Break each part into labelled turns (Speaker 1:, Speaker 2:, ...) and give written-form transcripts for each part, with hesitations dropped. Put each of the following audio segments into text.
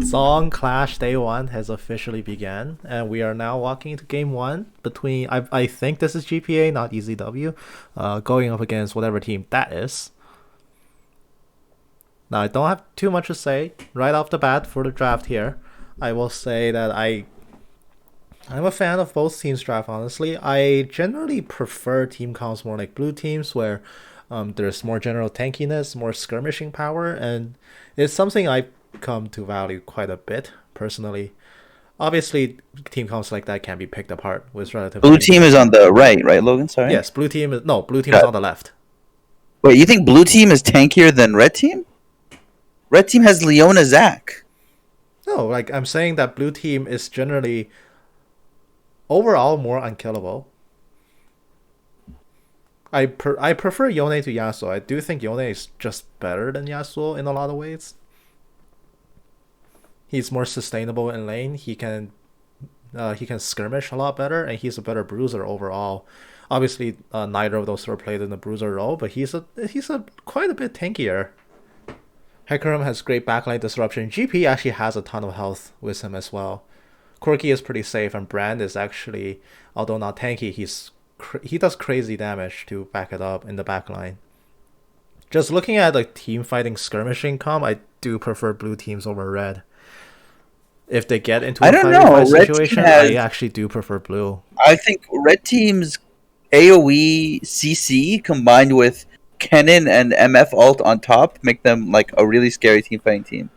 Speaker 1: Zaun Clash Day 1 has officially begun, and we are now walking into Game 1 between, I think this is GPA, not EZW, going up against whatever team that is. Now, I don't have too much to say right off the bat for the draft here. I will say that I'm a fan of both teams' draft, honestly. I generally prefer team comps more like blue teams, where there's more general tankiness, more skirmishing power, and it's something I come to value quite a bit personally. Obviously, team comps like that can be picked apart with relatively
Speaker 2: Blue
Speaker 1: easy.
Speaker 2: team is on the right, Logan? Sorry.
Speaker 1: Yes, blue team is
Speaker 2: Got
Speaker 1: on the left.
Speaker 2: Wait, you think blue team is tankier than red team? Red team has Leona Zac.
Speaker 1: No, like I'm saying that blue team is generally overall more unkillable. I prefer Yone to Yasuo. I do think Yone is just better than Yasuo in a lot of ways. He's more sustainable in lane. He can skirmish a lot better, and he's a better bruiser overall. Obviously, neither of those were played in the bruiser role, but he's a quite a bit tankier. Hecarim has great backline disruption. GP actually has a ton of health with him as well. Corki is pretty safe, and Brand is actually, although not tanky, he does crazy damage to back it up in the backline. Just looking at like team fighting skirmishing comp, I do prefer blue teams over red. If they get into
Speaker 2: I
Speaker 1: a
Speaker 2: don't
Speaker 1: 5v5
Speaker 2: know. Red team
Speaker 1: situation,
Speaker 2: has.
Speaker 1: I actually do prefer blue.
Speaker 2: I think red team's AOE CC combined with Kennen and MF ult on top make them like a really scary team fighting team.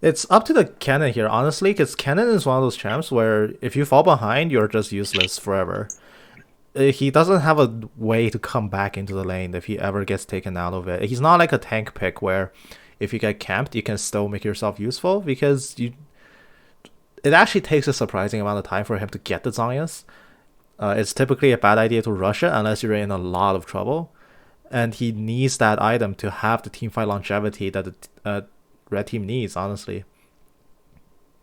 Speaker 1: It's up to the Kennen here, honestly, because Kennen is one of those champs where if you fall behind, you're just useless forever. He doesn't have a way to come back into the lane if he ever gets taken out of it. He's not like a tank pick where if you get camped, you can still make yourself useful because it actually takes a surprising amount of time for him to get the Zhongyas. It's typically a bad idea to rush it unless you're in a lot of trouble. And he needs that item to have the teamfight longevity that the red team needs, honestly.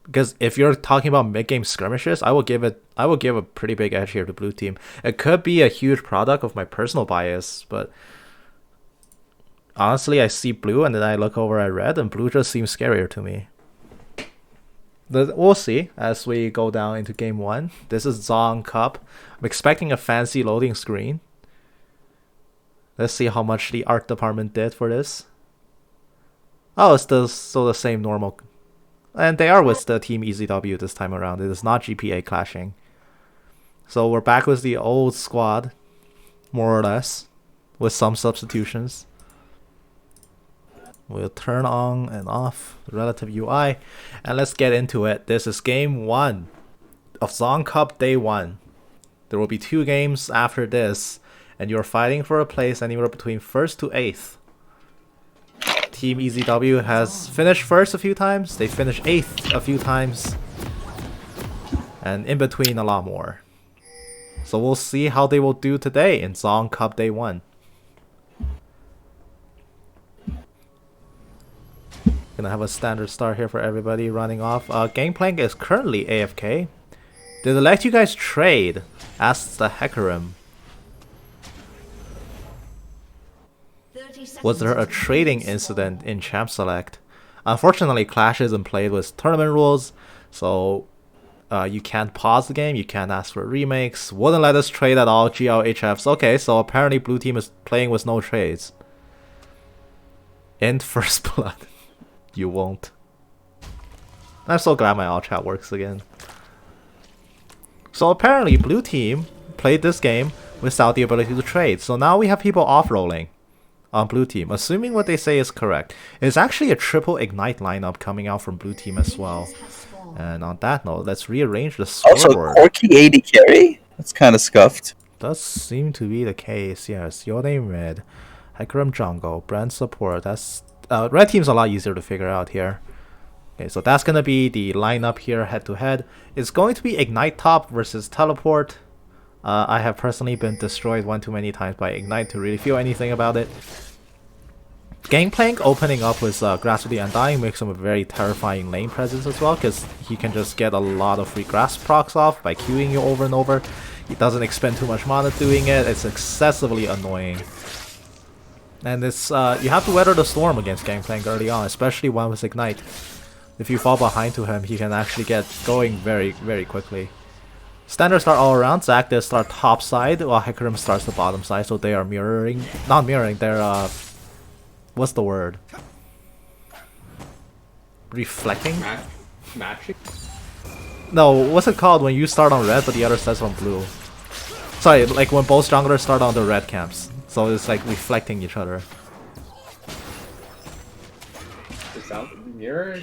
Speaker 1: Because if you're talking about mid-game skirmishes, I will give a pretty big edge here to blue team. It could be a huge product of my personal bias, but honestly, I see blue and then I look over at red, and blue just seems scarier to me. We'll see as we go down into game 1. This is Zaun Cup. I'm expecting a fancy loading screen. Let's see how much the art department did for this. Oh, it's still the same normal. And they are with the team EZW this time around. It is not GPA clashing. So we're back with the old squad, more or less, with some substitutions. We'll turn on and off the relative UI, and let's get into it. This is game 1 of Zaun Cup Day 1. There will be 2 games after this, and you're fighting for a place anywhere between 1st to 8th. Team EZW has finished 1st a few times, they finished 8th a few times, and in between a lot more. So we'll see how they will do today in Zaun Cup Day 1. Gonna have a standard start here for everybody running off. Gangplank is currently AFK. Did it let you guys trade? Asks the Hecarim. Was there a trading incident in Champ Select? Unfortunately, Clash isn't played with tournament rules, so you can't pause the game, you can't ask for remakes. Wouldn't let us trade at all, GLHFs. Okay, so apparently blue team is playing with no trades. End first blood. You won't. I'm so glad my all chat works again. So apparently blue team played this game without the ability to trade. So now we have people off-rolling on blue team, assuming what they say is correct. It's actually a triple ignite lineup coming out from blue team as well. And on that note, let's rearrange the scoreboard.
Speaker 2: Also, Corki 80 carry? That's kind of scuffed.
Speaker 1: Does seem to be the case, yes. Your name red. Hecarim jungle, brand support. That's red team's a lot easier to figure out here. Okay, so that's gonna be the lineup here head to head. It's going to be Ignite top versus Teleport. I have personally been destroyed one too many times by Ignite to really feel anything about it. Gangplank opening up with Grasp of the Undying makes him a very terrifying lane presence as well, because he can just get a lot of free Grasp procs off by queuing you over and over. He doesn't expend too much mana doing it. It's excessively annoying. And it's you have to weather the storm against Gangplank early on, especially one with Ignite. If you fall behind to him, he can actually get going very, very quickly. Standards start all around. Zac does start top side, while Hecarim starts the bottom side. So they are mirroring, not mirroring. They're what's the word? Reflecting?
Speaker 3: Matching?
Speaker 1: No, what's it called when you start on red but the other starts on blue? Sorry, like when both junglers start on the red camps. So it's like reflecting each other.
Speaker 3: Is that mirror?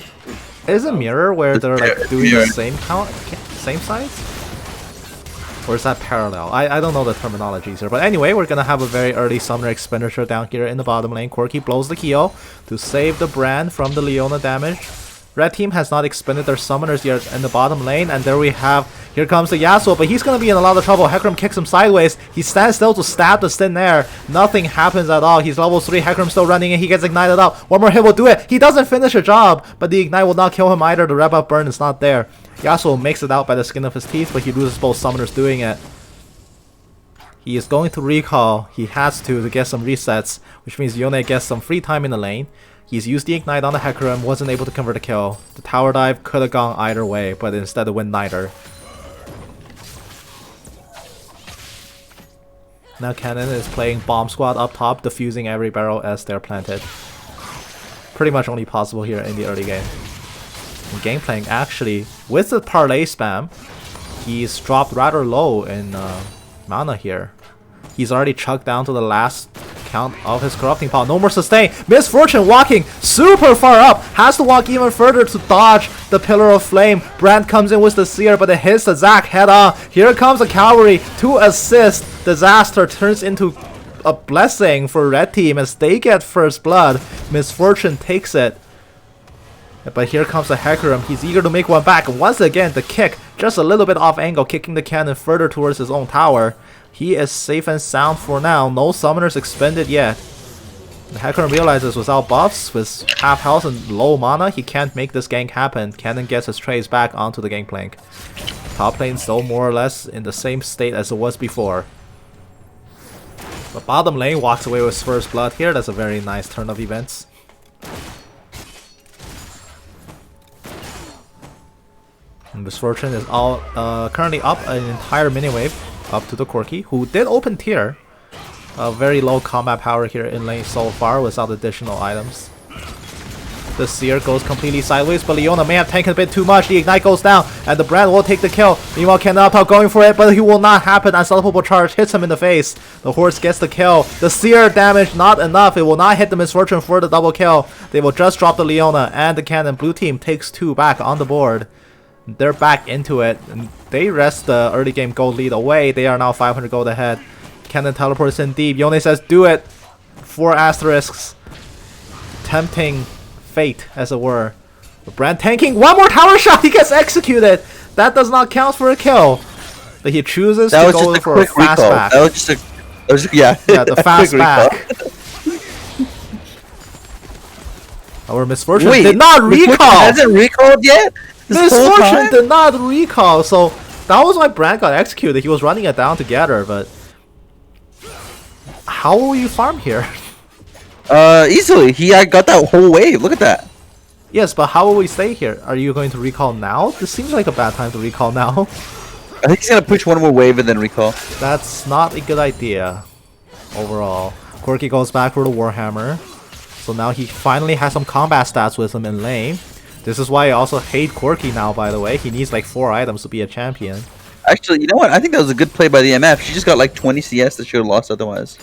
Speaker 1: Is it mirror where they're like doing the same count, same sides? Or is that parallel? I don't know the terminologies here. But anyway, we're gonna have a very early summoner expenditure down here in the bottom lane. Corki blows the Kyo to save the brand from the Leona damage. Red team has not expended their summoners yet in the bottom lane, and there we have, here comes the Yasuo, but he's gonna be in a lot of trouble. Hecarim kicks him sideways, he stands still to stab the Sin there. Nothing happens at all. He's level 3, Hecarim still running and he gets ignited up. One more hit will do it. He doesn't finish the job, but the ignite will not kill him either. The rev up burn is not there. Yasuo makes it out by the skin of his teeth, but he loses both summoners doing it. He is going to recall, he has to get some resets, which means Yone gets some free time in the lane. He's used the ignite on the Hecarim, wasn't able to convert a kill. The tower dive could have gone either way, but instead it went neither. Now Cannon is playing Bomb Squad up top, defusing every barrel as they're planted. Pretty much only possible here in the early game. And game playing actually, with the parlay spam, he's dropped rather low in mana here. He's already chugged down to the last count of his corrupting power. No more sustain. Misfortune walking super far up. Has to walk even further to dodge the Pillar of Flame. Brand comes in with the Seer, but it hits the Zac head on. Here comes the Cavalry to assist. Disaster turns into a blessing for Red Team as they get first blood. Misfortune takes it. But here comes the Hecarim. He's eager to make one back. Once again, the kick just a little bit off angle, kicking the cannon further towards his own tower. He is safe and sound for now. No summoners expended yet. The Hecarim realizes without buffs, with half health and low mana, he can't make this gank happen. Cannon gets his trays back onto the gangplank. Top lane still more or less in the same state as it was before. The bottom lane walks away with first blood here. That's a very nice turn of events. And Misfortune is all currently up an entire mini wave up to the Corki, who did open tier. Very low combat power here in lane so far without additional items. The Seer goes completely sideways, but Leona may have tanked a bit too much. The ignite goes down, and the Brand will take the kill. Meanwhile, Kenapa going for it, but he will not happen. Unstoppable charge hits him in the face. The Horse gets the kill. The Seer damage not enough. It will not hit the Misfortune for the double kill. They will just drop the Leona and the cannon. Blue team takes 2 back on the board. They're back into it, and they rest the early game gold lead away. They are now 500 gold ahead. Cannon teleports in deep. Yone says, do it. 4 asterisks. Tempting fate, as it were. But Brand tanking. One more tower shot. He gets executed. That does not count for a kill. But he chooses to go for a fast back.
Speaker 2: That was just a, yeah,
Speaker 1: the fast back. Our Misfortune did not recall.
Speaker 2: Hasn't recalled yet?
Speaker 1: Misfortune did not recall, so that was why Brand got executed. He was running it down together, but how will you farm here?
Speaker 2: Easily. I got that whole wave. Look at that.
Speaker 1: Yes, but how will we stay here? Are you going to recall now? This seems like a bad time to recall now.
Speaker 2: I think he's gonna push one more wave and then recall.
Speaker 1: That's not a good idea overall. Corki goes back for the Warhammer, so now he finally has some combat stats with him in lane. This is why I also hate Corki now, by the way. He needs like 4 items to be a champion.
Speaker 2: Actually, you know what? I think that was a good play by the MF. She just got like 20 CS that she would have lost otherwise.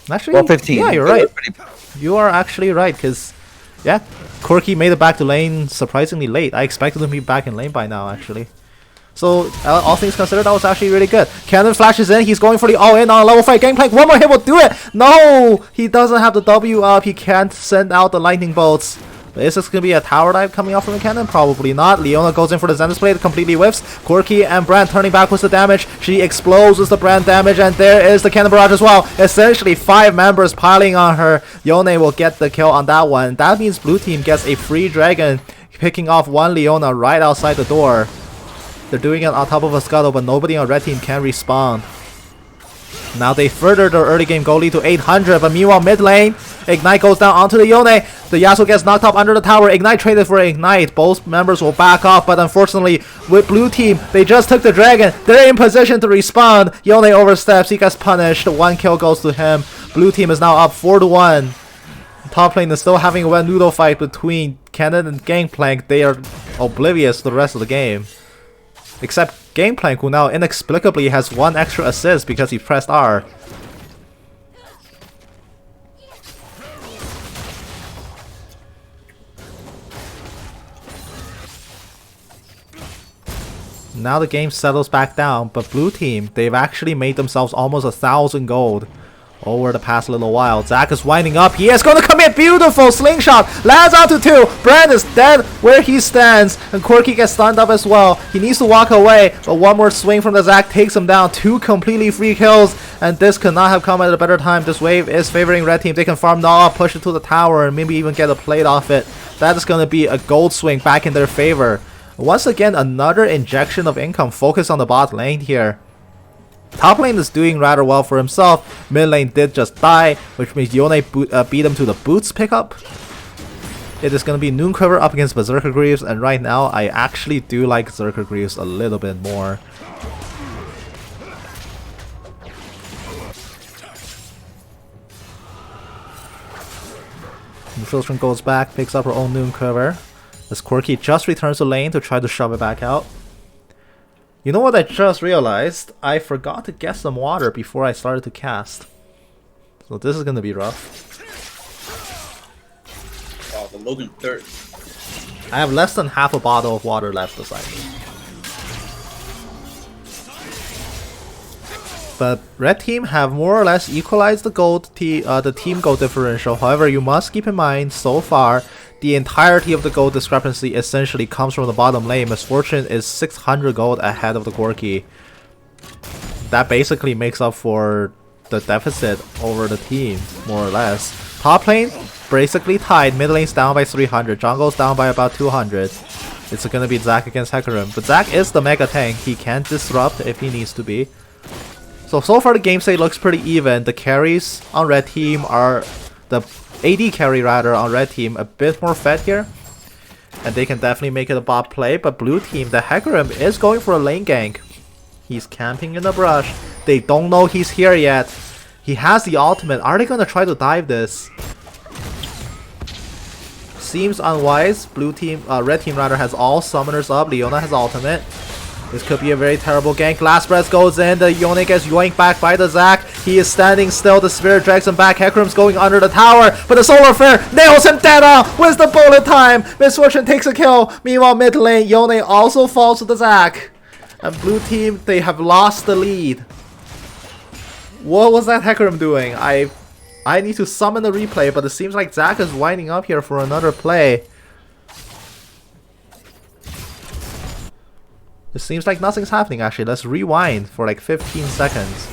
Speaker 1: Actually,
Speaker 2: well, 15.
Speaker 1: Yeah, you're right. You are actually right, because, yeah, Corki made it back to lane surprisingly late. I expected him to be back in lane by now, actually. So, all things considered, that was actually really good. Cannon flashes in. He's going for the all-in on a level 5 gangplank. One more hit will do it. No! He doesn't have the W up. He can't send out the lightning bolts. Is this going to be a tower dive coming off from the cannon? Probably not. Leona goes in for the Zen display. It completely whiffs. Corki and Brand turning back with the damage. She explodes with the Brand damage, and there is the cannon barrage as well. Essentially, 5 members piling on her. Yone will get the kill on that one. That means blue team gets a free dragon, picking off 1 Leona right outside the door. They're doing it on top of a scuttle, but nobody on red team can respawn. Now they further their early game goal lead to 800, but meanwhile mid lane, Ignite goes down onto the Yone. The Yasuo gets knocked up under the tower. Ignite traded for Ignite. Both members will back off, but unfortunately, with blue team, they just took the dragon. They're in position to respond. Yone oversteps. He gets punished. 1 kill goes to him. Blue team is now up 4-1. Top lane is still having a wet noodle fight between Cannon and Gangplank. They are oblivious to the rest of the game. Except Gangplank, who now inexplicably has 1 extra assist because he pressed R. Now the game settles back down, but blue team, they've actually made themselves almost 1,000 gold over the past little while. Zac is winding up. He is going to commit. Beautiful slingshot. Lands out to 2. Brand is dead where he stands. And Quirky gets stunned up as well. He needs to walk away. But 1 more swing from the Zac takes him down. 2 completely free kills. And this could not have come at a better time. This wave is favoring red team. They can farm Nala, push it to the tower, and maybe even get a plate off it. That is going to be a gold swing back in their favor. Once again, another injection of income. Focus on the bot lane here. Top lane is doing rather well for himself. Mid lane did just die, which means Yone beat him to the boots pickup. It is going to be Noon Quiver up against Berserker Greaves, and right now I actually do like Berserker Greaves a little bit more. Filtron goes back, picks up her own Noon Quiver. As Quirky just returns to lane to try to shove it back out. You know what I just realized? I forgot to get some water before I started to cast. So this is gonna be rough.
Speaker 2: Oh, the Logan thirst.
Speaker 1: I have less than half a bottle of water left beside me. But red team have more or less equalized the team gold differential. However, you must keep in mind, so far, the entirety of the gold discrepancy essentially comes from the bottom lane. Misfortune is 600 gold ahead of the Gorky. That basically makes up for the deficit over the team, more or less. Top lane, basically tied. Mid lane's down by 300. Jungle's down by about 200. It's gonna be Zac against Hecarim. But Zac is the mega tank. He can disrupt if he needs to be. So far the game state looks pretty even. The carries on red team are... the AD carry rather on red team a bit more fed here, and they can definitely make it a bot play. But blue team, the Hecarim is going for a lane gank. He's camping in the brush. They don't know he's here yet. He has the ultimate. Are they gonna try to dive this? Seems unwise. Blue team, red team rather, has all summoners up. Leona has ultimate. This could be a very terrible gank. Last breath goes in. The Yone gets yoinked back by the Zac. He is standing still. The Spirit drags him back. Hecarim's going under the tower. But the Solar Flare nails him dead on. Where's the bullet time? Misfortune takes a kill. Meanwhile, mid lane, Yone also falls to the Zac. And blue team, they have lost the lead. What was that Hecarim doing? I need to summon the replay, but it seems like Zac is winding up here for another play. It seems like nothing's happening actually. Let's rewind for like 15 seconds.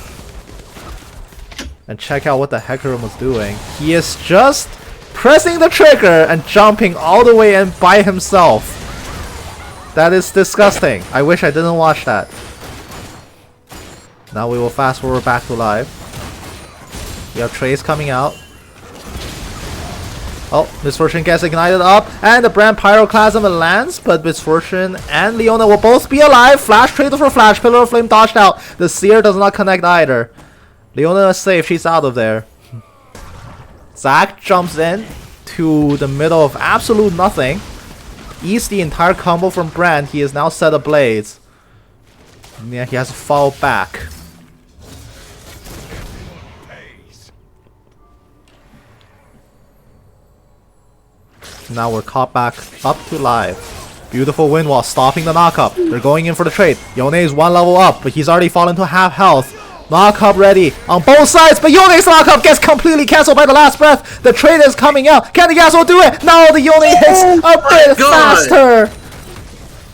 Speaker 1: And check out what the Hecarim was doing. He is just pressing the trigger and jumping all the way in by himself. That is disgusting. I wish I didn't watch that. Now we will fast forward back to live. We have Trace coming out. Oh, Misfortune gets ignited up, and the Brand Pyroclasm lands, but Misfortune and Leona will both be alive. Flash traded for Flash, Pillar of Flame dodged out. The Seer does not connect either. Leona is safe, she's out of there. Zac jumps in to the middle of absolute nothing. Eats the entire combo from Brand. He is now set ablaze. Yeah, he has to fall back. Now we're caught back up to live. Beautiful win while stopping the knockup. They're going in for the trade. Yone is 1 level up, but he's already fallen to half health. Knockup ready on both sides, but Yone's knockup gets completely cancelled by the last breath. The trade is coming out. Can the Yasuo do it? No, the Yone hits a bit faster.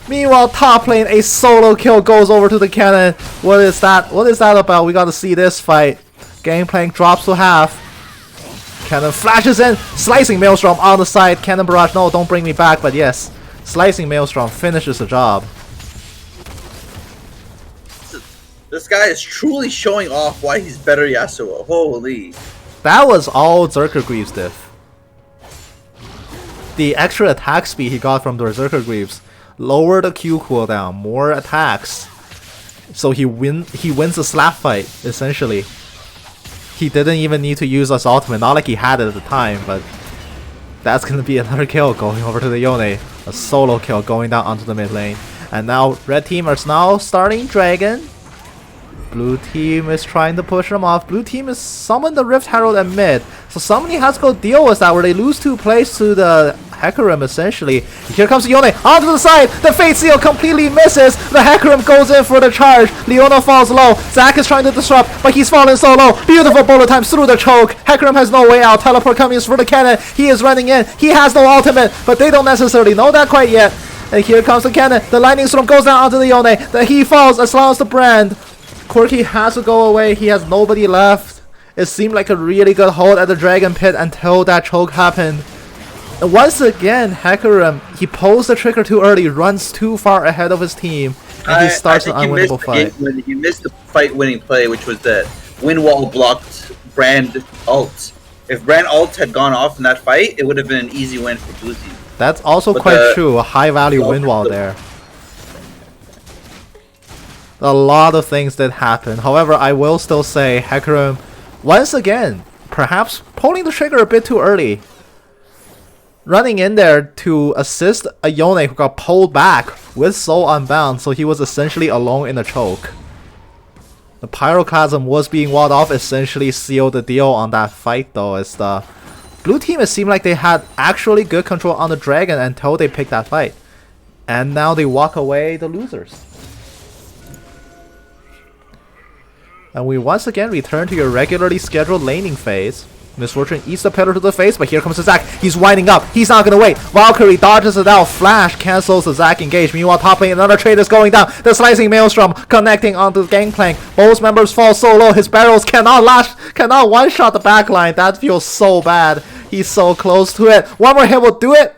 Speaker 1: Meanwhile, top lane, a solo kill goes over to the cannon. What is that? What is that about? We gotta see this fight. Gangplank drops to half. Cannon flashes in, slicing Maelstrom on the side. Cannon Barrage, no, don't bring me back, but yes. Slicing Maelstrom finishes the job.
Speaker 2: This guy is truly showing off why he's better Yasuo. Holy.
Speaker 1: That was all Zerker Greaves diff. The extra attack speed he got from the Berserker Greaves lowered the Q cooldown, more attacks. So he wins the slap fight, essentially. He didn't even need to use his ultimate, not like he had it at the time, but that's gonna be another kill going over to the Yone. A solo kill going down onto the mid lane. And now red team is now starting Dragon. Blue team is trying to push them off. Blue team is summoned the Rift Herald at mid. So somebody has to go deal with that, where they lose 2 plays to the Hecarim, essentially. Here comes Yone onto the side. The Fate Seal completely misses. The Hecarim goes in for the charge. Leona falls low. Zac is trying to disrupt, but he's fallen so low. Beautiful bullet times through the choke. Hecarim has no way out. Teleport coming for the cannon. He is running in. He has no ultimate, but they don't necessarily know that quite yet. And here comes the cannon. The lightning storm goes down onto the Yone. He falls as long as the brand. Corki has to go away. He has nobody left. It seemed like a really good hold at the Dragon Pit until that choke happened. And once again, Hecarim, he pulls the trigger too early, runs too far ahead of his team, and he starts an unwinnable fight.
Speaker 2: You missed the fight-winning play, which was that Windwall blocked Brand ult. If Brand ult had gone off in that fight, it would have been an easy win for Blue Team.
Speaker 1: That's also quite true. A high-value Windwall there. A lot of things did happen. However, I will still say Hecarim, once again, perhaps pulling the trigger a bit too early. Running in there to assist a Yone who got pulled back with Soul Unbound, so he was essentially alone in the choke. The Pyroclasm was being walled off, essentially sealed the deal on that fight though, as the blue team, it seemed like they had actually good control on the Dragon until they picked that fight. And now they walk away the losers. And we once again return to your regularly scheduled laning phase. Misfortune eats the pillar to the face, but here comes the Zac. He's winding up. He's not gonna wait. Valkyrie dodges it out. Flash cancels the Zac engage. Meanwhile, top lane, another trade is going down. The slicing maelstrom connecting onto the gangplank. Both members fall so low. His barrels cannot one-shot the backline. That feels so bad. He's so close to it. One more hit will do it.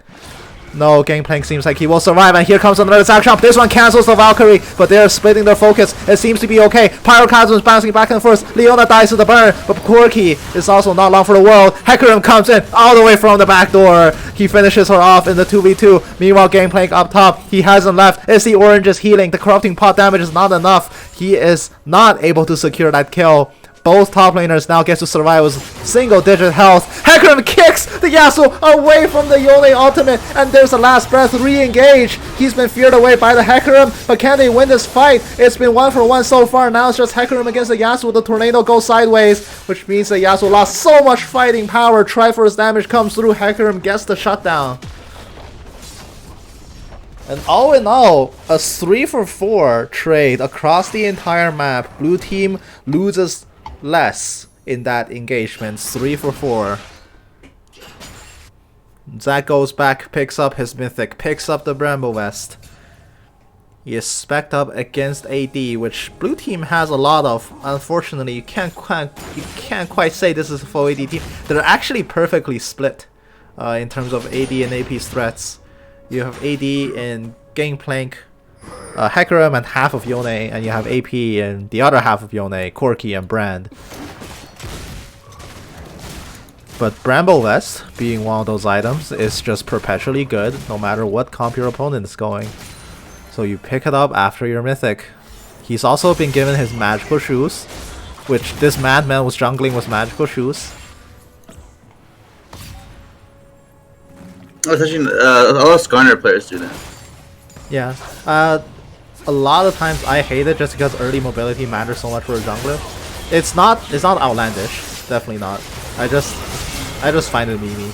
Speaker 1: No, Gangplank seems like he will survive, and here comes another Zac Chomp. This one cancels the Valkyrie, but they're splitting their focus. It seems to be okay. Pyroclasm is bouncing back and forth. Leona dies to the burn, but Corki is also not long for the world. Hecarim comes in all the way from the back door. He finishes her off in the 2v2. Meanwhile, Gangplank up top. He hasn't left. It's the oranges healing. The corrupting pot damage is not enough. He is not able to secure that kill. Both top laners now get to survive with single-digit health. Hecarim kicks the Yasuo away from the Yone ultimate, and there's a last breath re-engage. He's been feared away by the Hecarim, but can they win this fight? It's been 1-for-1 so far. Now it's just Hecarim against the Yasuo. The tornado goes sideways, which means the Yasuo lost so much fighting power. Triforce damage comes through. Hecarim gets the shutdown. And all in all, a 3-for-4 trade across the entire map. Blue team loses less in that engagement. 3-for-4. Zac goes back, picks up his mythic, picks up the Bramble Vest. He is spec'd up against AD, which blue team has a lot of. Unfortunately, you can't quite say this is a full AD team. They're actually perfectly split in terms of AD and AP's threats. You have AD in Gangplank, Hecarim and half of Yone, and you have AP and the other half of Yone, Corki and Brand. But Bramble Vest, being one of those items, is just perpetually good no matter what comp your opponent is going. So you pick it up after your mythic. He's also been given his magical shoes, which this madman was jungling with magical shoes.
Speaker 2: Oh, it's actually, a lot of Skarner players do that.
Speaker 1: Yeah. A lot of times I hate it just because early mobility matters so much for a jungler. It's not outlandish, definitely not. I just find it meany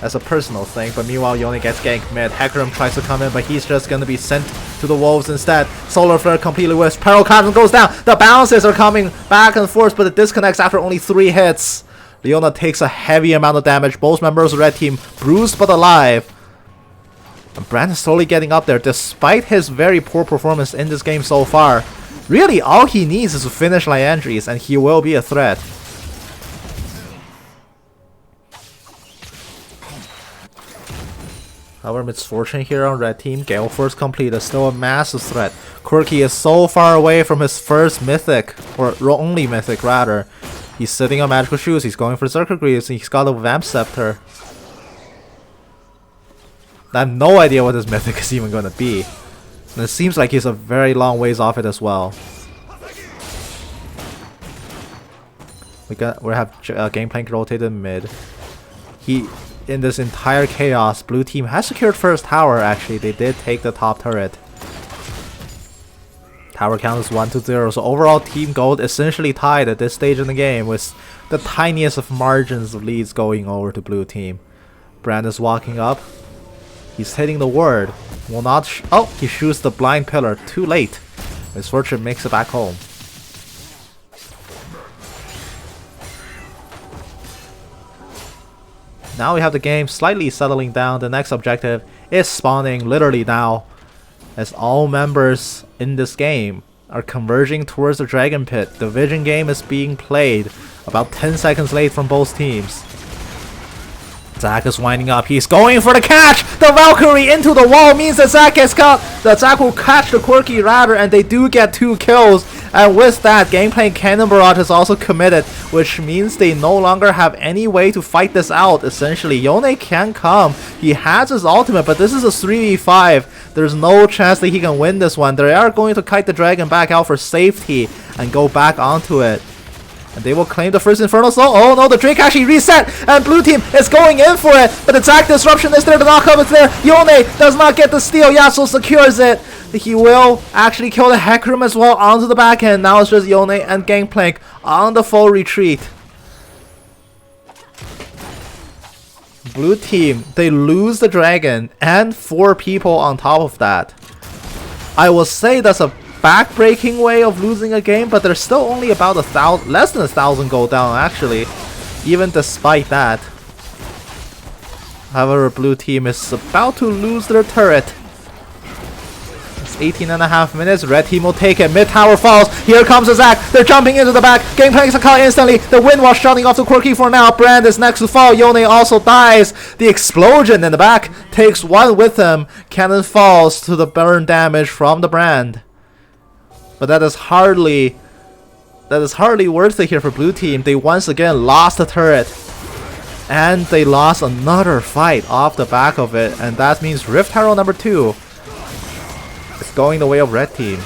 Speaker 1: as a personal thing. But meanwhile, Yone gets ganked mid. Hecarim tries to come in, but he's just gonna be sent to the wolves instead. Solar Flare completely whiffs. Pyroclasm goes down. The bounces are coming back and forth, but it disconnects after only 3 hits. Leona takes a heavy amount of damage. Both members of the red team bruised but alive. And Brand is slowly getting up there despite his very poor performance in this game so far. Really, all he needs is to finish Liandry's and he will be a threat. However, misfortune here on red team. Gale Force complete is still a massive threat. Corki is so far away from his first mythic, or only mythic rather. He's sitting on magical shoes. He's going for Circuit Greaves. He's got a Vamp Scepter. I have no idea what this mythic is even going to be. And it seems like he's a very long ways off it as well. We have Gangplank rotated mid. In this entire chaos, blue team has secured first tower. Actually, they did take the top turret. Tower count is 1-0, so overall team gold essentially tied at this stage in the game, with the tiniest of margins of leads going over to blue team. Brand is walking up. He's hitting the ward. Will not. Oh, he shoots the blind pillar. Too late. Misfortune makes it back home. Now we have the game slightly settling down. The next objective is spawning literally now, as all members in this game are converging towards the Dragon Pit. The Vision game is being played about 10 seconds late from both teams. Zac is winding up. He's going for the catch! The Valkyrie into the wall means that Zac gets caught. That Zac will catch the Quirky Radar, and they do get 2 kills. And with that, Gangplank Cannon Barrage is also committed, which means they no longer have any way to fight this out. Essentially, Yone can come. He has his ultimate, but this is a 3v5. There's no chance that he can win this one. They are going to kite the dragon back out for safety and go back onto it. And they will claim the first Infernal Soul. Oh no, the Drake actually reset, and blue team is going in for it. But the Zac disruption is there, the knockup is there. Yone does not get the steal. Yasuo secures it. He will actually kill the Hecarim as well onto the back end. Now it's just Yone and Gangplank on the full retreat. Blue team, they lose the dragon and 4 people on top of that. I will say that's a back-breaking way of losing a game, but they're still only about less than 1,000 gold down actually, even despite that. However, blue team is about to lose their turret. It's 18.5 minutes. Red team will take it. Mid tower falls. Here comes the Zac. They're jumping into the back. Gangplank's caught instantly. The Windwash shutting off the Quirky for now. Brand is next to fall. Yone also dies. The explosion in the back takes 1 with him. Cannon falls to the burn damage from the Brand. But that is hardly worth it here for blue team. They once again lost the turret. And they lost another fight off the back of it. And that means Rift Herald number 2 is going the way of red team.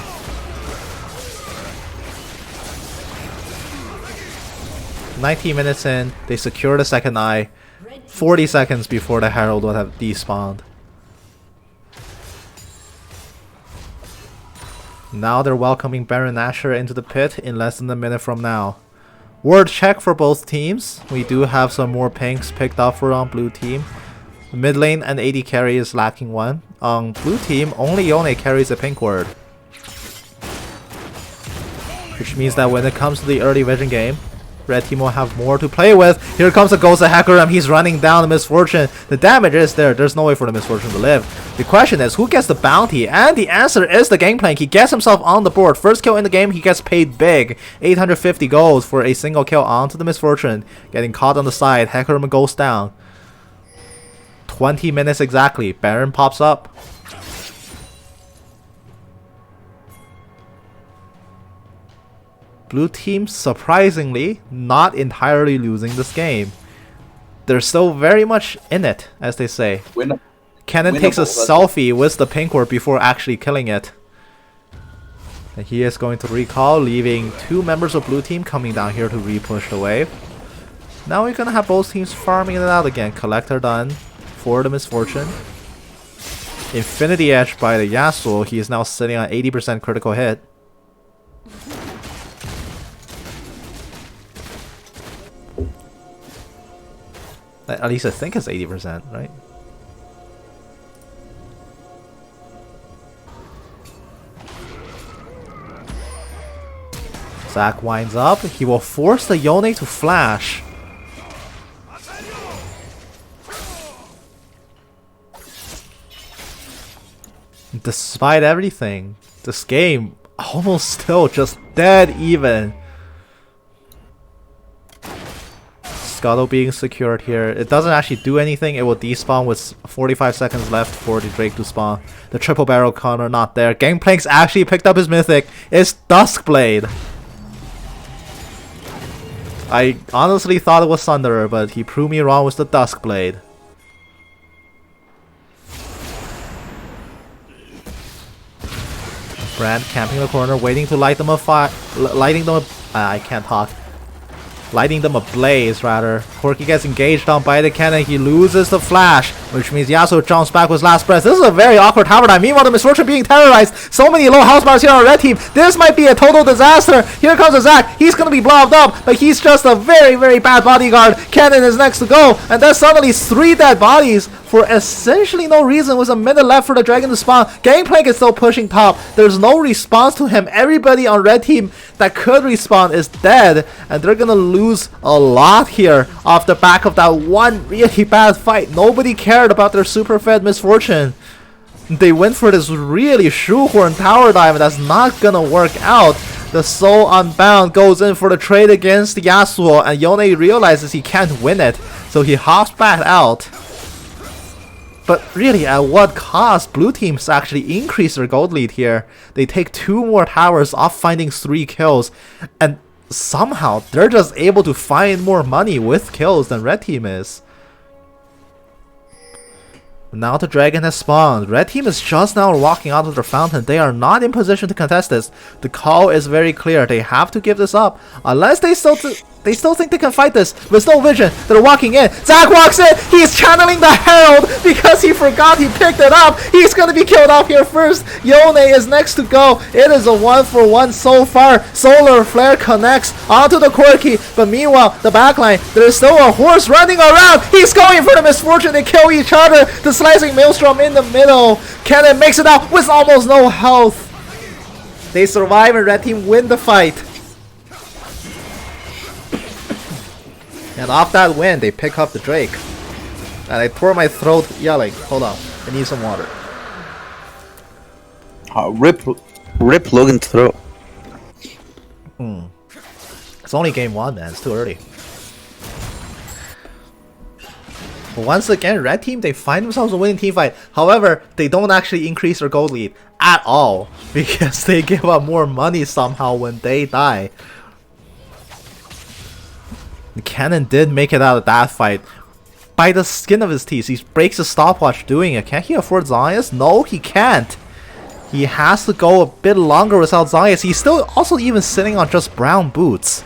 Speaker 1: "19 minutes in, they secure the second eye. 40 seconds before the Herald would have despawned. Now they're welcoming Baron Asher into the pit in less than a minute from now. Word check for both teams. We do have some more pinks picked up for on blue team. Mid lane and AD carry is lacking 1. On blue team, only Yone carries a pink word. Which means that when it comes to the early vision game, red team will have more to play with. Here comes the Ghost of Hecarim. He's running down the Misfortune. The damage is there. There's no way for the Misfortune to live. The question is, who gets the bounty? And the answer is the Gangplank. He gets himself on the board. First kill in the game, he gets paid big. 850 gold for a single kill onto the Misfortune. Getting caught on the side. Hecarim goes down. 20 minutes exactly. Baron pops up. Blue team, surprisingly, not entirely losing this game. They're still very much in it, as they say. Cannon takes a selfie with the pink ward before actually killing it. And he is going to recall, leaving 2 members of blue team coming down here to re-push the wave. Now we're gonna have both teams farming it out again. Collector done for the Misfortune. Infinity Edge by the Yasuo. He is now sitting on 80% critical hit. At least I think it's 80%, right? Zac winds up. He will force the Yone to flash. Despite everything, this game almost still just dead even. Scuttle being secured here. It doesn't actually do anything. It will despawn with 45 seconds left for the Drake to spawn. The triple barrel counter not there. Gangplank's actually picked up his mythic. It's Duskblade. I honestly thought it was Thunderer, but he proved me wrong with the Dusk Blade. Brand camping the corner, waiting to light them a fire. Lighting them I can't talk. Lighting them ablaze, rather. Corki gets engaged on by the cannon. He loses the flash, which means Yasuo jumps back with last breath. This is a very awkward tower time. Meanwhile, the Misfortune being terrorized. So many low health bars here on red team. This might be a total disaster. Here comes Zac. He's going to be blobbed up, but he's just a very, very bad bodyguard. Cannon is next to go, and then suddenly 3 dead bodies for essentially no reason with a minute left for the dragon to spawn. Gangplank is still pushing top. There's no response to him. Everybody on red team that could respawn is dead, and they're gonna lose a lot here off the back of that one really bad fight. Nobody cared about their super fed Misfortune. They went for this really shoehorn tower dive, and that's not gonna work out. The Soul Unbound goes in for the trade against Yasuo, and Yone realizes he can't win it, so he hops back out. But really, at what cost? Blue teams actually increase their gold lead here. They take 2 more towers off finding 3 kills, and somehow they're just able to find more money with kills than red team is. Now the dragon has spawned. Red team is just now walking out of their fountain. They are not in position to contest this. The call is very clear. They have to give this up unless they still think they can fight this with no vision. They're walking in. Zac walks in. He's channeling the Herald because he forgot he picked it up. He's gonna be killed off here first. Yone is next to go. It is a 1-for-1 so far. Solar Flare connects onto the Corki, but meanwhile the backline, there's still a horse running around. He's going for the Misfortune. They kill each other. The slicing Maelstrom in the middle. Cannon makes it out with almost no health. They survive and red team win the fight. And off that win, they pick up the Drake. And I tore my throat yelling. Hold on, I need some water.
Speaker 2: Rip Logan's throat.
Speaker 1: It's only game 1, man. It's too early. But once again, red team, they find themselves a winning team fight. However, they don't actually increase their gold lead at all because they give up more money somehow when they die. The Cannon did make it out of that fight by the skin of his teeth. He breaks the stopwatch doing it. Can he afford Zayas? No, he can't. He has to go a bit longer without Zayas. He's still also even sitting on just brown boots.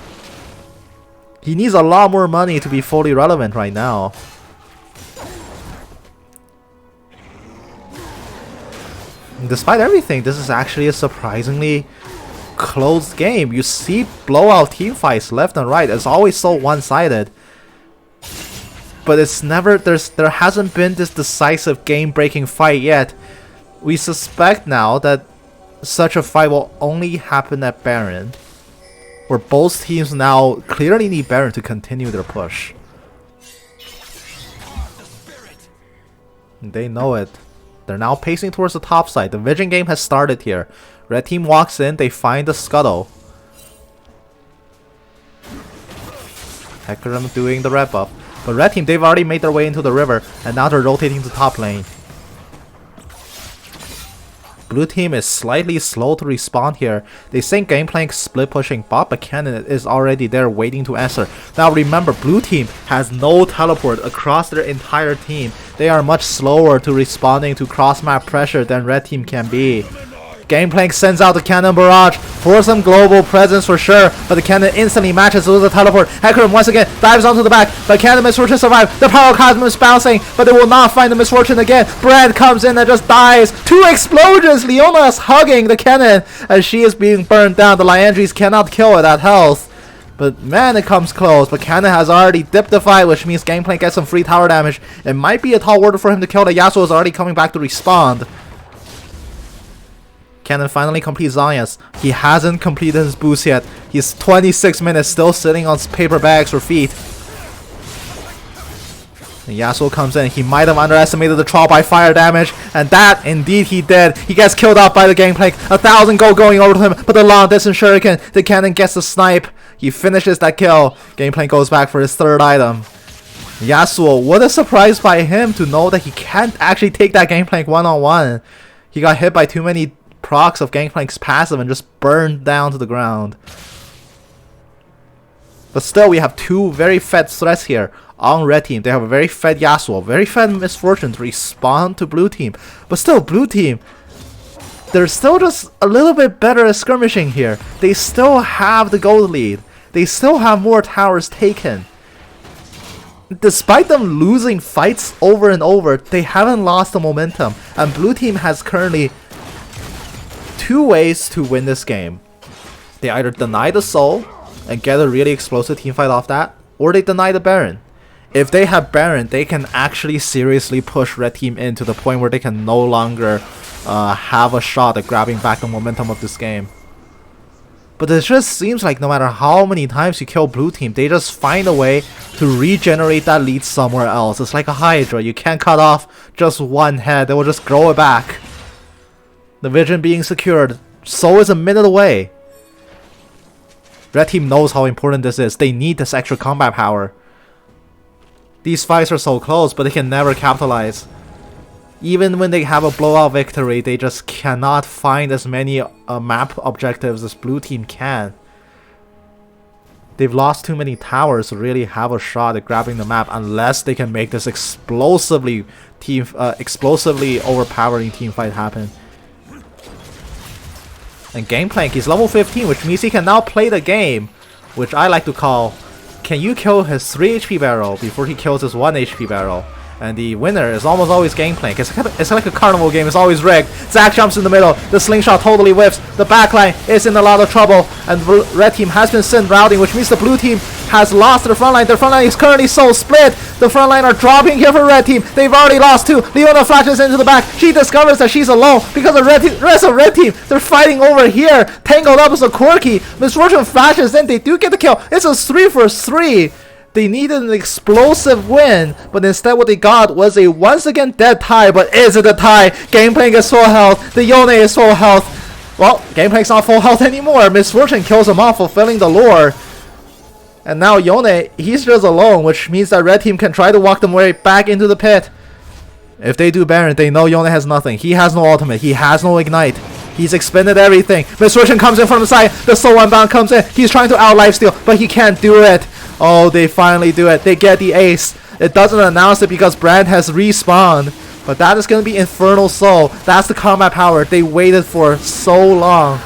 Speaker 1: He needs a lot more money to be fully relevant right now. Despite everything, this is actually a surprisingly close game. You see blowout team fights left and right. It's always so one-sided. But it's never there hasn't been this decisive game-breaking fight yet. We suspect now that such a fight will only happen at Baron, where both teams now clearly need Baron to continue their push. They know it. They're now pacing towards the top side. The vision game has started here. Red team walks in, they find the scuttle. Hecarim doing the red buff. But red team, they've already made their way into the river, and now they're rotating to top lane. Blue team is slightly slow to respond here. They think Gangplank split pushing bot, but Cannon is already there waiting to answer. Now remember, blue team has no teleport across their entire team. They are much slower to responding to cross map pressure than red team can be. Gangplank sends out the Cannon Barrage for some global presence for sure, but the Cannon instantly matches with the teleport. Hecarim once again dives onto the back, but can the Misfortune survive? The Power Cosmos is bouncing, but they will not find the Misfortune again. Brand comes in and just dies. 2 explosions! Leona is hugging the Cannon as she is being burned down. The Liandries cannot kill it at health. But man, it comes close. But Cannon has already dipped the fight, which means Gangplank gets some free tower damage. It might be a tall order for him to kill. The Yasuo is already coming back to respond. Cannon finally completes Zayas. He hasn't completed his boost yet. He's 26 minutes still sitting on paper bags for feet. And Yasuo comes in. He might have underestimated the trial by fire damage, and that indeed he did. He gets killed off by the Gangplank. 1,000 gold going over to him, but the long distance shuriken. The Cannon gets the snipe. He finishes that kill. Gangplank goes back for his 3rd item. Yasuo, what a surprise by him to know that he can't actually take that Gangplank one-on-one. He got hit by too many procs of Gangplank's passive and just burned down to the ground. But still, we have two very fed threats here on red team. They have a very fed Yasuo, very fed Misfortune to respond to blue team. But still, blue team, they're still just a little bit better at skirmishing here. They still have the gold lead. They still have more towers taken. Despite them losing fights over and over, they haven't lost the momentum. And blue team has currently two ways to win this game. They either deny the soul and get a really explosive teamfight off that, or they deny the Baron. If they have Baron, they can actually seriously push red team in to the point where they can no longer have a shot at grabbing back the momentum of this game. But it just seems like no matter how many times you kill blue team, they just find a way to regenerate that lead somewhere else. It's like a Hydra. You can't cut off just one head. They will just grow it back. The vision being secured. Soul is a minute away. Red team knows how important this is. They need this extra combat power. These fights are so close, but they can never capitalize. Even when they have a blowout victory, they just cannot find as many map objectives as blue team can. They've lost too many towers to really have a shot at grabbing the map unless they can make this explosively overpowering team fight happen. And Gangplank, he's level 15, which means he can now play the game, which I like to call, can you kill his 3 HP barrel before he kills his 1 HP barrel? And the winner is almost always Gangplank. It's like a carnival game, it's always rigged. Zac jumps in the middle, the slingshot totally whiffs, the backline is in a lot of trouble, and the red team has been sent routing, which means the blue team has lost their frontline. Their frontline is currently so split. The frontline are dropping here for red team. They've already lost 2. Leona flashes into the back. She discovers that she's alone because the rest of red team, they're fighting over here. Tangled up as a Quirky. Misfortune flashes in. They do get the kill. It's a 3 for 3. They needed an explosive win, but instead what they got was a once again dead tie. But is it a tie? Gangplank is full health. The Yone is full health. Well, Gangplank's not full health anymore. Misfortune kills him off, fulfilling the lore. And now Yone, he's just alone, which means that red team can try to walk them way back into the pit. If they do Baron, they know Yone has nothing. He has no ultimate. He has no ignite. He's expended everything. Misfortune comes in from the side. The Soul Unbound comes in. He's trying to out lifesteal, but he can't do it. Oh, they finally do it. They get the ace. It doesn't announce it because Brand has respawned. But that is going to be Infernal Soul. That's the combat power they waited for so long.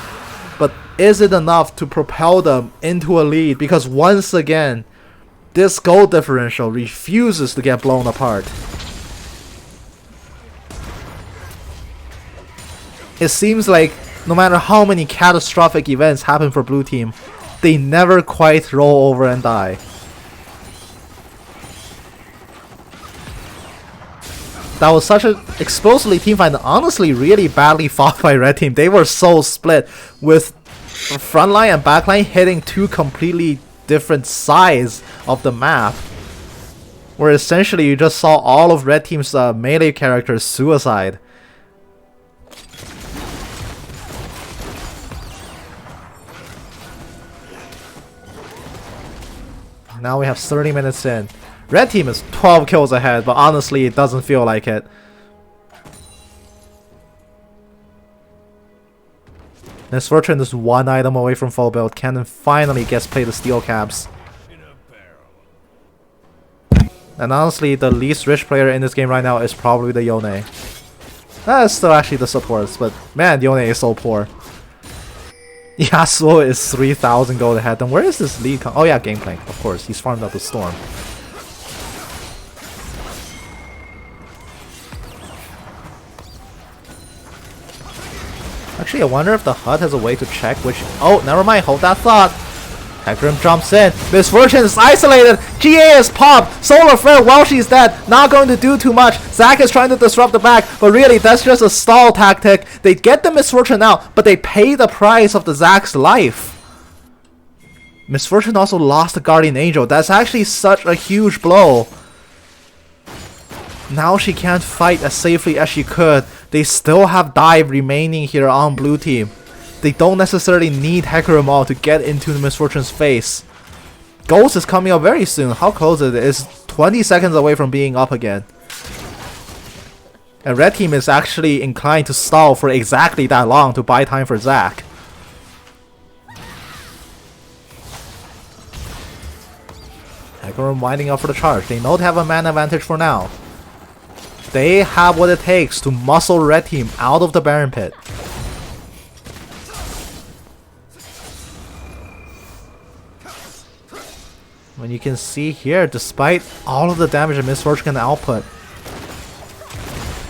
Speaker 1: But is it enough to propel them into a lead? Because once again, this goal differential refuses to get blown apart. It seems like no matter how many catastrophic events happen for blue team, they never quite roll over and die. That was such an explosively team fight, and honestly really badly fought by red team. They were so split, with frontline and backline hitting 2 completely different sides of the map, where essentially you just saw all of red team's melee characters suicide. Now we have 30 minutes in. Red team is 12 kills ahead, but honestly it doesn't feel like it. Misfortune is 1 item away from full build. Cannon finally gets played the steel caps. And honestly, the least rich player in this game right now is probably the Yone. That is still actually the supports, but man, Yone is so poor. Yasuo is 3,000 gold ahead. Then where is this lead? Oh yeah, Gangplank. Of course, he's farmed up the storm. Actually, I wonder if the HUD has a way to check which... Oh, never mind. Hold that thought. Hecarim jumps in. Misfortune is isolated. GA is popped. Solar Flare while she's dead. Not going to do too much. Zac is trying to disrupt the back, but really that's just a stall tactic. They get the Misfortune out, but they pay the price of the Zac's life. Misfortune also lost the Guardian Angel. That's actually such a huge blow. Now she can't fight as safely as she could. They still have dive remaining here on blue team. They don't necessarily need Hecarim all to get into the Misfortune's face. Ghost is coming up very soon. How close is it? It's 20 seconds away from being up again. And red team is actually inclined to stall for exactly that long to buy time for Zac. Hecarim winding up for the charge. They know they have a mana advantage for now. They have what it takes to muscle red team out of the Baron pit. When you can see here, despite all of the damage that Misfortune can output,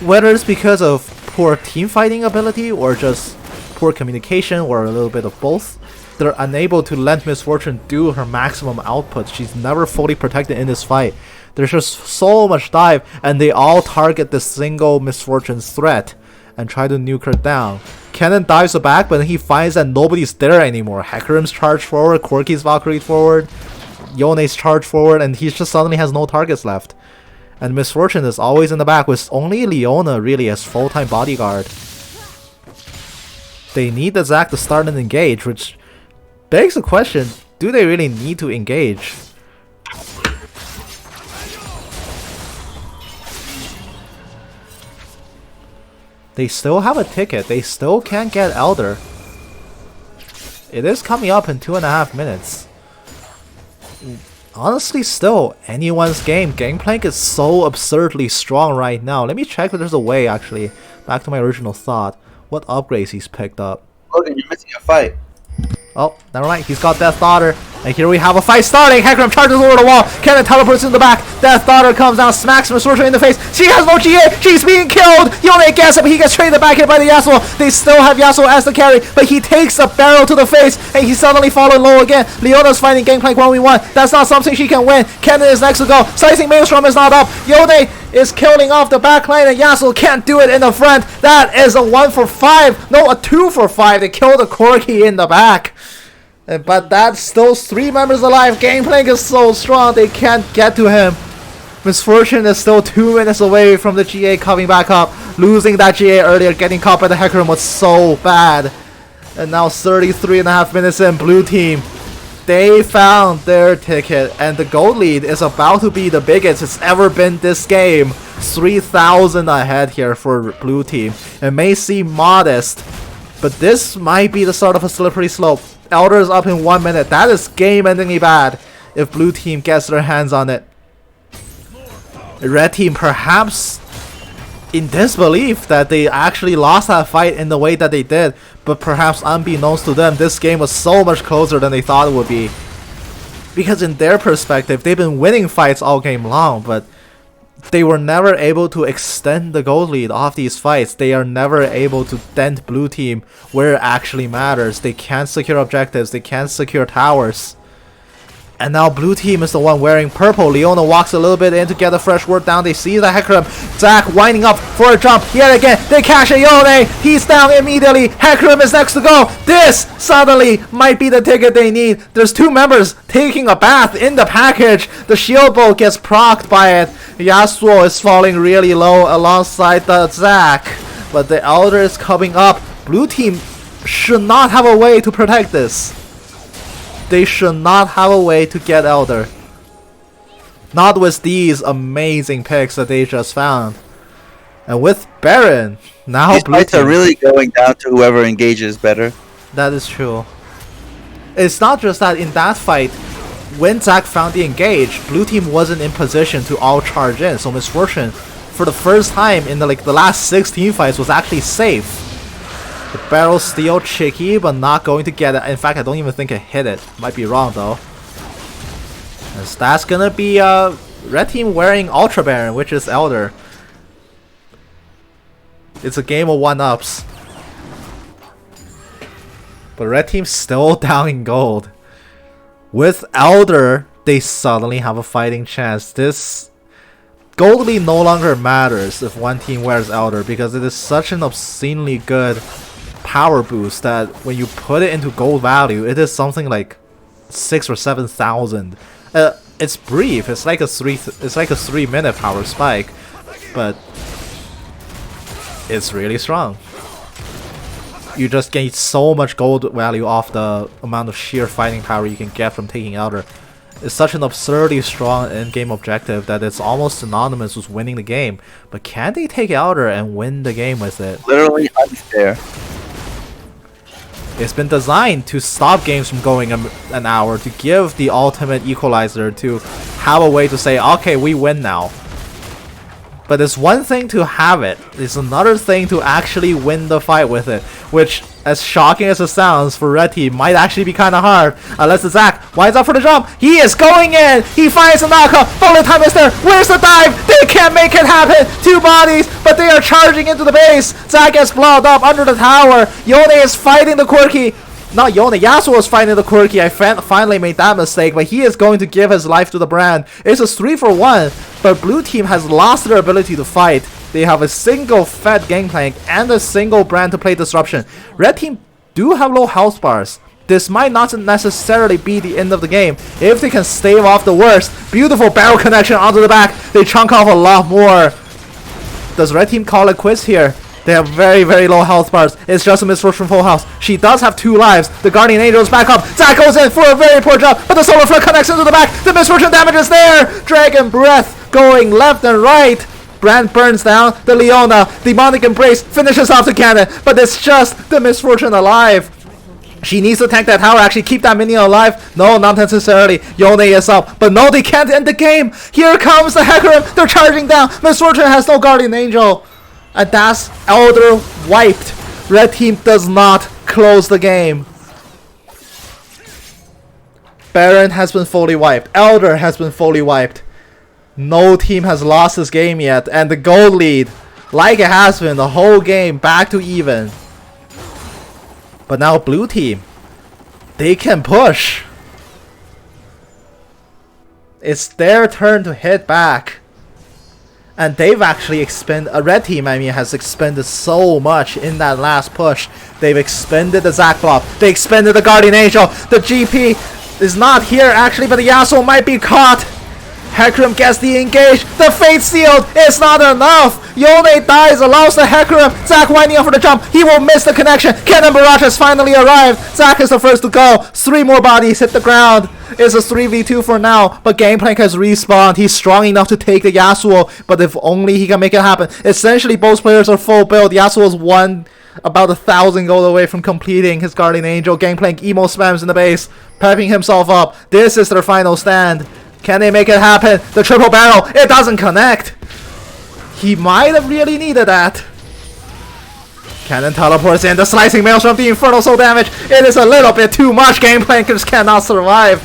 Speaker 1: whether it's because of poor team fighting ability or just poor communication or a little bit of both, they're unable to let Misfortune do her maximum output. She's never fully protected in this fight. There's just so much dive, and they all target the single Misfortune's threat and try to nuke her down. Kennen dives back, but then he finds that nobody's there anymore. Hecarim's charged forward, Corki's Valkyrie forward, Yone's charged forward, and he just suddenly has no targets left. And Misfortune is always in the back with only Leona really as full-time bodyguard. They need the Zac to start and engage, which begs the question, do they really need to engage? They still have a ticket, they still can't get Elder. It is coming up in 2.5 minutes. Honestly, still, anyone's game. Gangplank is so absurdly strong right now. Let me check if there's a way, actually. Back to my original thought. What upgrades he's picked up.
Speaker 2: Logan, you're missing a fight.
Speaker 1: Oh, never mind. He's got Death Daughter. And here we have a fight starting. Hecarim charges over the wall. Kennen teleports in the back. Death Daughter comes down, smacks Misfortune in the face. She has no GA. She's being killed. Yone gets it, but he gets traded back hit by the Yasuo. They still have Yasuo as the carry, but he takes a barrel to the face, and he's suddenly fallen low again. Leona's fighting Gangplank 1v1. That's not something she can win. Kennen is next to go. Slicing Maelstrom is not up. Yone is killing off the back line, and Yasuo can't do it in the front. That is a 1 for 5. No, a 2 for 5. They kill the Corki in the back. But that still 3 members alive. Gangplank is so strong, they can't get to him. Misfortune is still 2 minutes away from the GA coming back up. Losing that GA earlier, getting caught by the Hecarim was so bad. And now 33.5 minutes in, blue team, they found their ticket. And the gold lead is about to be the biggest it's ever been this game. 3,000 ahead here for blue team. It may seem modest, but this might be the start of a slippery slope. Elder is up in 1 minute. That is game-endingly bad if blue team gets their hands on it. Red team perhaps in disbelief that they actually lost that fight in the way that they did, but perhaps unbeknownst to them, this game was so much closer than they thought it would be. Because in their perspective, they've been winning fights all game long, but they were never able to extend the gold lead off these fights. They are never able to dent blue team where it actually matters. They can't secure objectives. They can't secure towers. And now blue team is the one wearing purple. Leona walks a little bit in to get a fresh word down. They see the Hecarim. Zac winding up for a jump yet again. They catch a Yone. He's down immediately. Hecarim is next to go. This suddenly might be the ticket they need. There's 2 members taking a bath in the package. The shield bolt gets procced by it. Yasuo is falling really low alongside the Zac. But the Elder is coming up. Blue team should not have a way to protect this. They should not have a way to get Elder. Not with these amazing picks that they just found. And with Baron, now
Speaker 2: These
Speaker 1: blue
Speaker 2: fights
Speaker 1: team,
Speaker 2: are really going down to whoever engages better.
Speaker 1: that is true. It's not just that in that fight, when Zac found the engage, blue team wasn't in position to all charge in. So Misfortune, for the first time in the last 16 fights, was actually safe. The barrel's still tricky, but not going to get it. In fact, I don't even think it hit it. Might be wrong though. As that's gonna be red team wearing Ultra Baron, which is Elder. It's a game of 1-ups. But red team's still down in gold. With Elder, they suddenly have a fighting chance. This gold lead no longer matters if one team wears Elder, because it is such an obscenely good power boost that when you put it into gold value, it is something like 6,000 or 7,000. It's brief. It's like a 3-minute power spike, but it's really strong. You just gain so much gold value off the amount of sheer fighting power you can get from taking Elder. It's such an absurdly strong end-game objective that it's almost synonymous with winning the game. But can they take Elder and win the game with it?
Speaker 2: Literally unfair.
Speaker 1: It's been designed to stop games from going an hour, to give the ultimate equalizer, to have a way to say, okay, we win now. But it's one thing to have it, it's another thing to actually win the fight with it, which, as shocking as it sounds for Red Team, might actually be kind of hard, unless the Zac winds up for the jump. He is going in! He finds a knockout! Bullet time is there! Where's the dive? They can't make it happen! 2 bodies, but they are charging into the base! Zac gets blown up under the tower! Yone is fighting the Quirky! Not Yone, Yasuo is fighting the Quirky. I finally made that mistake, but he is going to give his life to the brand. It's a 3-for-1, but blue team has lost their ability to fight. They have a single fed gangplank and a single brand to play disruption. Red team do have low health bars. This might not necessarily be the end of the game if they can stave off the worst. Beautiful barrel connection onto the back. They chunk off a lot more. Does Red team call it quits here? They have very, very low health bars. It's just a Misfortune full house. She does have 2 lives. The Guardian Angel is back up. Zac goes in for a very poor job, but the Solar Flare connects into the back. The Misfortune damage is there. Dragon Breath going left and right. Brand burns down. The Leona, Demonic Embrace, finishes off the cannon, but it's just the Misfortune alive. She needs to tank that tower, actually keep that minion alive. No, not necessarily. Yone is up. But no, they can't end the game. Here comes the Hecarim. They're charging down. Misfortune has no Guardian Angel. And that's Elder wiped. Red team does not close the game. Baron has been fully wiped. Elder has been fully wiped. No team has lost this game yet. And the gold lead, like it has been the whole game, back to even. But now blue team, they can push. It's their turn to hit back. And they've actually expended, red team I mean, has expended so much in that last push. They've expended the Zac block. They expended the Guardian Angel. The GP is not here actually, but the Yasuo might be caught. Hecarim gets the engage. The Fate Sealed is not enough. Yone dies, allows the Hecarim. Zac winding up for the jump. He will miss the connection. Cannon Barrage has finally arrived. Zac is the first to go. 3 more bodies hit the ground. It's a 3v2 for now, but Gangplank has respawned. He's strong enough to take the Yasuo, but if only he can make it happen. Essentially, both players are full build. Yasuo's about 1,000 gold away from completing his Guardian Angel. Gangplank emo spams in the base, pepping himself up. This is their final stand. Can they make it happen? The triple barrel, it doesn't connect. He might have really needed that. Cannon teleports in. The slicing maelstrom, the infernal soul damage. It is a little bit too much. Gangplank just cannot survive.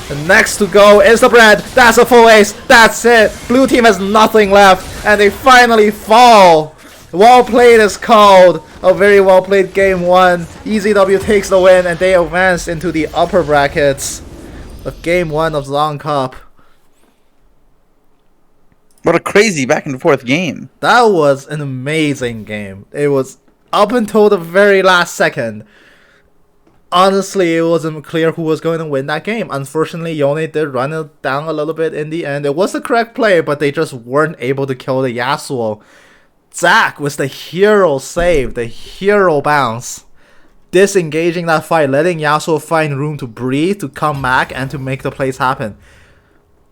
Speaker 1: The next to go is the Brand. That's a full ace. That's it. Blue team has nothing left. And they finally fall. Well played is called. A very well played game 1. EZW takes the win and they advance into the upper brackets of game 1 of Zaun Cup.
Speaker 2: What a crazy back and forth game.
Speaker 1: That was an amazing game. It was up until the very last second. Honestly, it wasn't clear who was going to win that game. Unfortunately, Yone did run it down a little bit in the end. It was the correct play, but they just weren't able to kill the Yasuo. Zac was the hero save, the hero bounce. Disengaging that fight, letting Yasuo find room to breathe, to come back, and to make the plays happen.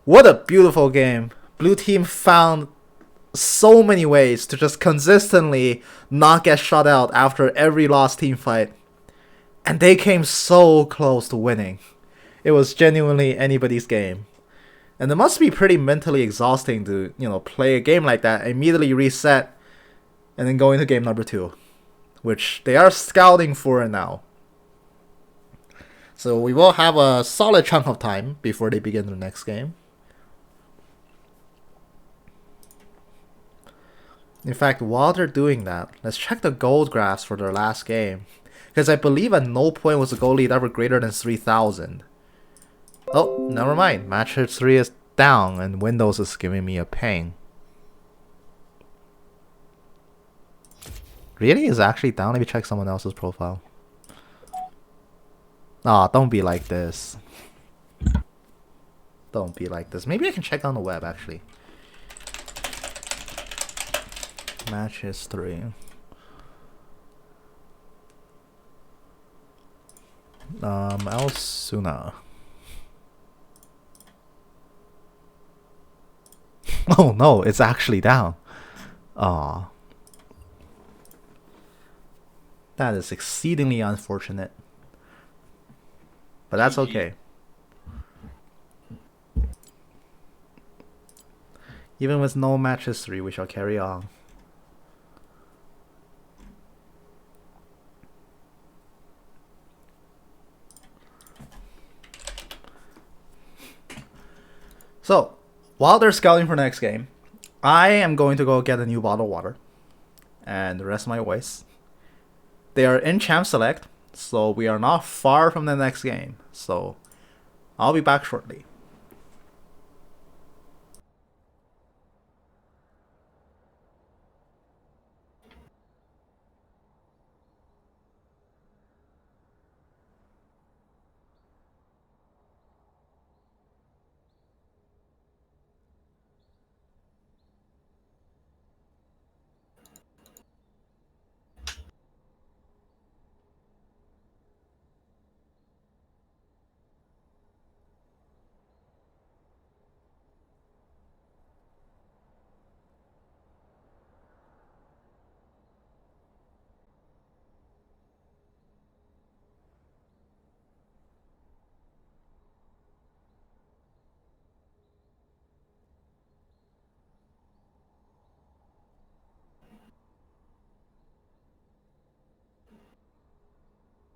Speaker 1: What a beautiful game. Blue team found so many ways to just consistently not get shut out after every lost team fight. And they came so close to winning. It was genuinely anybody's game. And it must be pretty mentally exhausting to, play a game like that, immediately reset, and then go into game number 2. Which they are scouting for now. So we will have a solid chunk of time before they begin the next game. In fact, while they're doing that, let's check the gold graphs for their last game. Because I believe at no point was the gold lead ever greater than 3,000. Oh, never mind. Match history is down and Windows is giving me a pain. Really? Is it actually down? Let me check someone else's profile. Aw, don't be like this. Don't be like this. Maybe I can check on the web, actually. Match history. Elsuna. Oh no, it's actually down. Aw. That is exceedingly unfortunate. But that's okay. Even with no match history, we shall carry on. So, while they're scouting for next game, I am going to go get a new bottle of water and rest my voice. They are in champ select, so we are not far from the next game. So, I'll be back shortly.